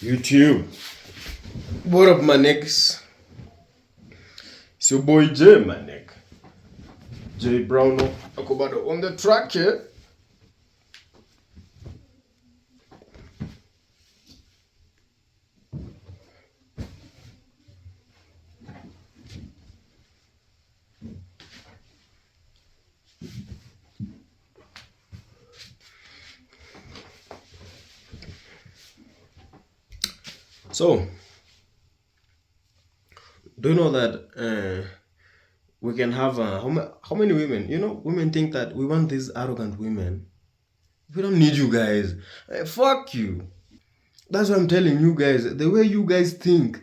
YouTube. What up, my niggas? It's your boy Jay, my nigga. JAYBROWNO. Ako bado on the track here. So, do you know that we can have how many women? You know, women think that we want these arrogant women. We don't need you guys. Fuck you. That's what I'm telling you guys. The way you guys think,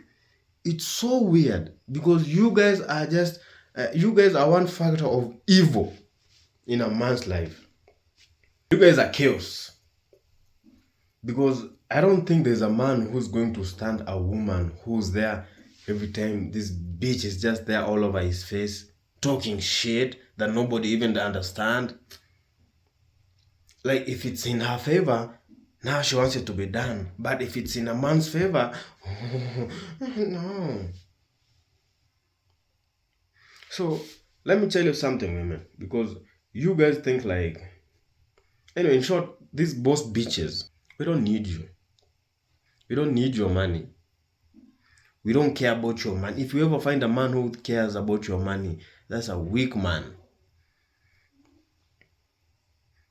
it's so weird because you guys are just you guys are one factor of evil in a man's life. You guys are chaos because I don't think there's a man who's going to stand a woman who's there every time this bitch is just there all over his face talking shit that nobody even understand. Like, if it's in her favor, now she wants it to be done. But if it's in a man's favor, no. So let me tell you something, women, because you guys think like, anyway, in short, these boss bitches, we don't need you. We don't need your money. We don't care about your money. If you ever find a man who cares about your money, that's a weak man.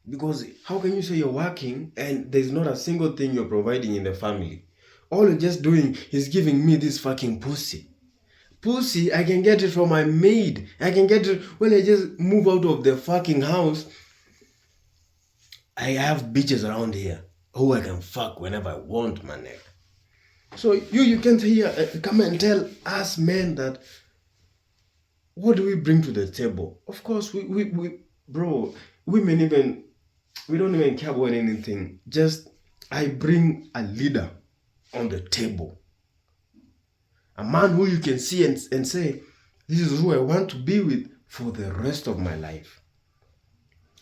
Because how can you say you're working and there's not a single thing you're providing in the family? All you're just doing is giving me this fucking pussy. Pussy, I can get it from my maid. I can get it when I just move out of the fucking house. I have bitches around here who I can fuck whenever I want, my nigga. So you can't hear, come and tell us men that, what do we bring to the table? Of course, we bro, women even, we don't even care about anything. Just, I bring a leader on the table. A man who you can see and say, this is who I want to be with for the rest of my life.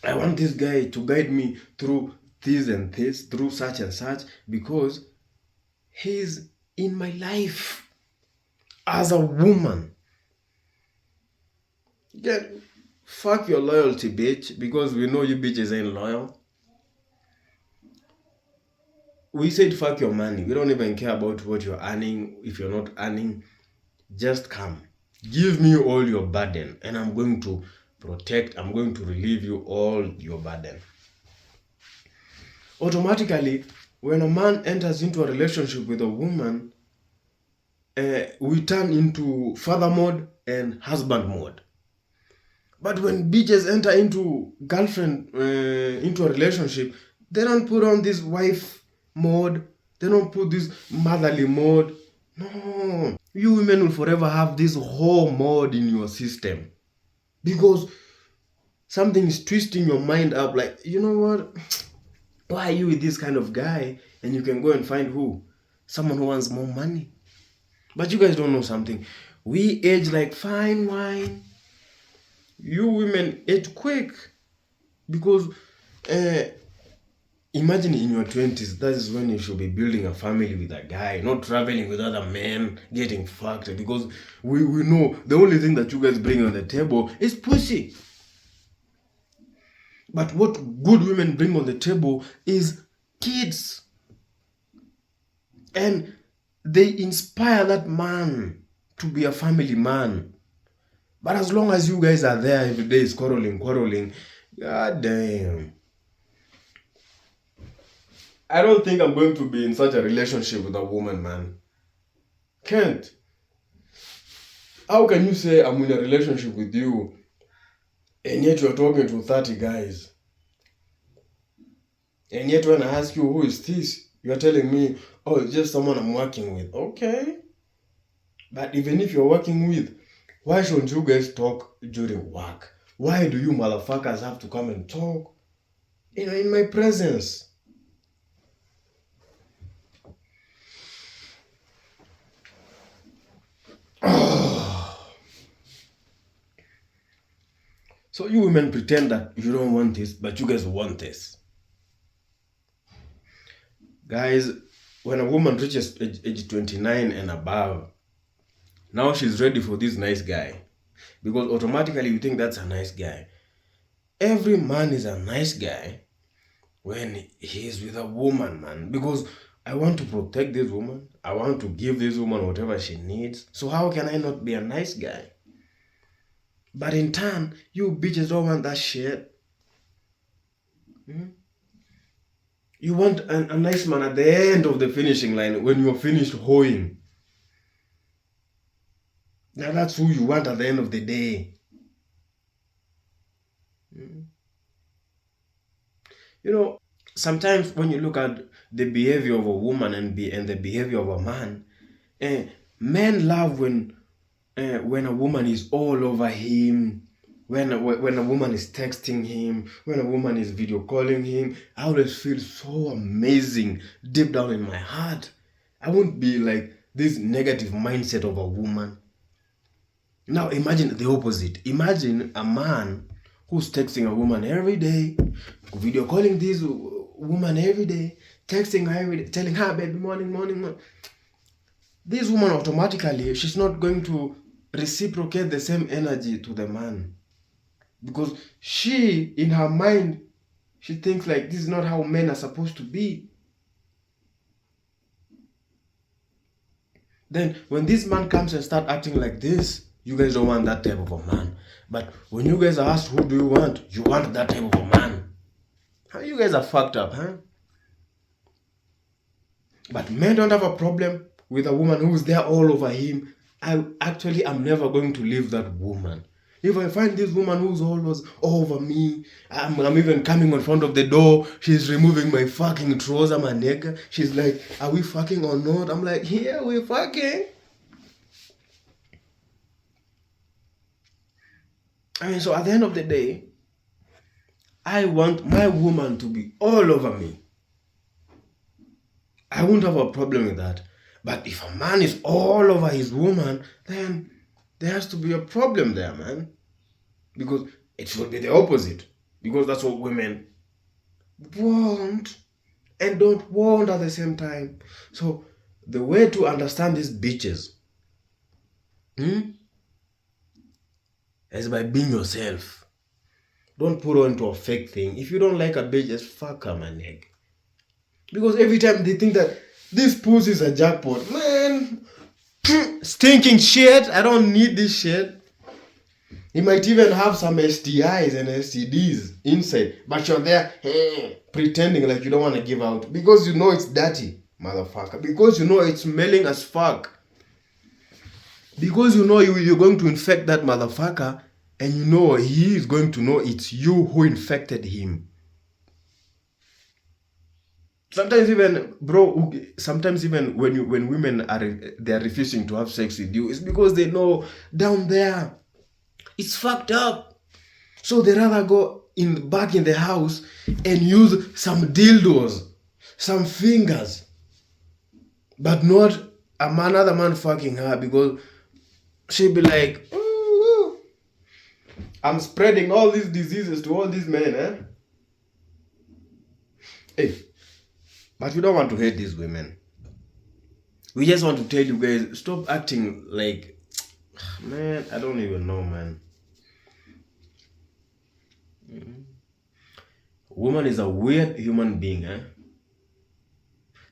I want this guy to guide me through this and this, through such and such, because he's in my life as a woman. Get fuck your loyalty, bitch, because we know you bitches ain't loyal. We said fuck your money. We don't even care about what you're earning. If you're not earning, just come. Give me all your burden and I'm going to protect, I'm going to relieve you all your burden. Automatically, when a man enters into a relationship with a woman, we turn into father mode and husband mode. But when bitches enter into girlfriend, into a relationship, they don't put on this wife mode. They don't put this motherly mode. No. You women will forever have this whole mode in your system. Because something is twisting your mind up. Like, you know what? Why are you with this kind of guy? And you can go and find who? Someone who wants more money. But you guys don't know something. We age like fine wine. You women age quick. Because imagine in your 20s, that is when you should be building a family with a guy, not traveling with other men, getting fucked. Because we know the only thing that you guys bring on the table is pussy. But what good women bring on the table is kids. And they inspire that man to be a family man. But as long as you guys are there every day is quarreling, god damn. I don't think I'm going to be in such a relationship with a woman, man. Can't. How can you say I'm in a relationship with you and yet you're talking to 30 guys? And yet when I ask you, who is this? You're telling me, oh, it's just someone I'm working with. Okay. But even if you're working with, why shouldn't you guys talk during work? Why do you motherfuckers have to come and talk, in my presence? So you women pretend that you don't want this, but you guys want this. Guys, when a woman reaches age 29 and above, now she's ready for this nice guy. Because automatically you think that's a nice guy. Every man is a nice guy when he is with a woman, man. Because I want to protect this woman. I want to give this woman whatever she needs. So how can I not be a nice guy? But in turn, you bitches don't want that shit. You want a nice man at the end of the finishing line when you're finished hoeing. Now that's who you want at the end of the day. You know, sometimes when you look at the behavior of a woman and the behavior of a man, men love when a woman is all over him, when a woman is texting him, when a woman is video calling him. I always feel so amazing deep down in my heart. I won't be like this negative mindset of a woman. Now imagine the opposite. Imagine a man who's texting a woman every day, video calling this woman every day, texting her every day, telling her, baby, morning. This woman automatically, she's not going to reciprocate the same energy to the man. Because she, in her mind, she thinks like this is not how men are supposed to be. Then when this man comes and start acting like this, you guys don't want that type of a man. But when you guys are asked who do you want that type of a man. How you guys are fucked up, huh? But men don't have a problem with a woman who's there all over him. I'm never going to leave that woman. If I find this woman who's always over me, I'm even coming in front of the door, she's removing my fucking trouser, my nigga. She's like, are we fucking or not? I'm like, yeah, we're fucking. So at the end of the day, I want my woman to be all over me. I won't have a problem with that. But if a man is all over his woman, then there has to be a problem there, man. Because it should be the opposite. Because that's what women want and don't want at the same time. So the way to understand these bitches is by being yourself. Don't put on to a fake thing. If you don't like a bitch, just fuck her, my nigga. Because every time they think that this pussy is a jackpot, man, stinking shit, I don't need this shit. He might even have some STIs and STDs inside, but you're there pretending like you don't want to give out because you know it's dirty, motherfucker. Because you know it's smelling as fuck. Because you know you're going to infect that motherfucker, and you know he is going to know it's you who infected him. Sometimes even, bro, when women they're refusing to have sex with you, it's because they know down there it's fucked up. So they rather go back in the house and use some dildos, some fingers, but not another man fucking her, because she'll be like, ooh, I'm spreading all these diseases to all these men, eh? Hey, but we don't want to hate these women. We just want to tell you guys, stop acting like, man, I don't even know, man. Woman is a weird human being, eh?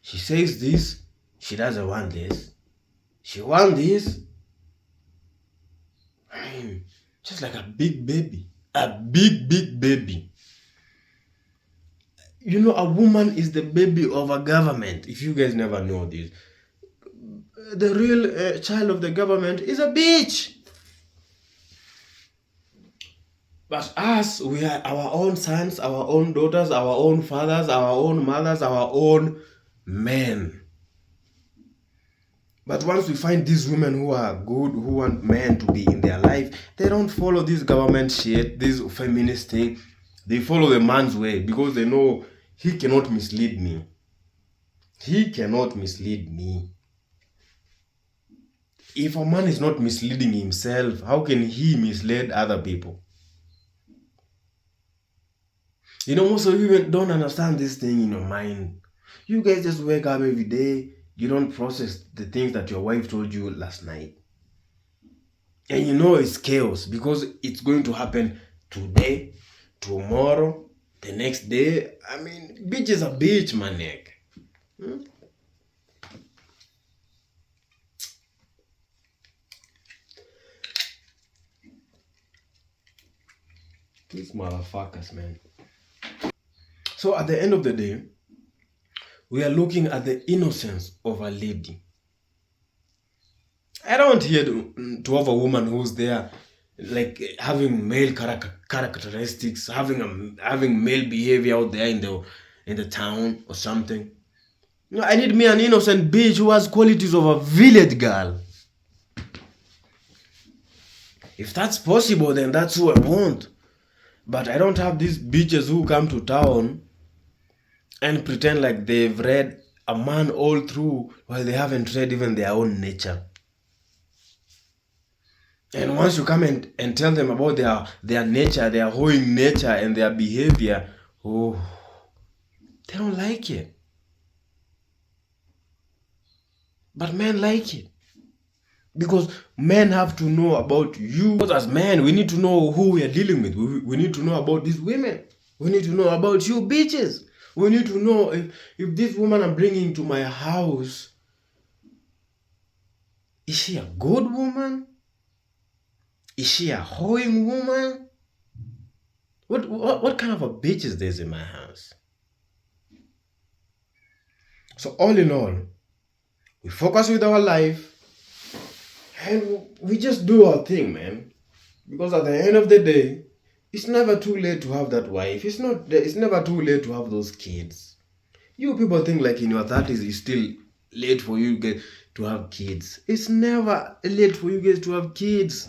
She says this, she doesn't want this. She wants this. Just like a big baby. A big baby. You know, a woman is the baby of a government. If you guys never know this. The real child of the government is a bitch. But us, we are our own sons, our own daughters, our own fathers, our own mothers, our own men. But once we find these women who are good, who want men to be in their life, they don't follow this government shit, this feminist thing. They follow the man's way because they know he cannot mislead me. He cannot mislead me. If a man is not misleading himself, how can he mislead other people? You know, most of you don't understand this thing in your mind. You guys just wake up every day. You don't process the things that your wife told you last night. And you know it's chaos because it's going to happen today, tomorrow, the next day. I mean, bitch is a bitch, my neck. These motherfuckers, man. So at the end of the day, we are looking at the innocence of a lady. I don't hear to have a woman who's there, like having male characteristics, having male behavior out there in the town or something. No, I need me an innocent bitch who has qualities of a village girl. If that's possible, then that's who I want. But I don't have these bitches who come to town and pretend like they've read a man all through while they haven't read even their own nature. And once you come and tell them about their nature, their hoeing nature and their behavior, oh, they don't like it. But men like it. Because men have to know about you. Because as men, we need to know who we are dealing with. We need to know about these women. We need to know about you bitches. We need to know if this woman I'm bringing to my house, is she a good woman? Is she a hoeing woman? What kind of a bitch is this in my house? So all in all, we focus with our life and we just do our thing, man. Because at the end of the day, it's never too late to have that wife. It's never too late to have those kids. You people think like in your 30s it's still late for you to have kids. It's never late for you guys to have kids.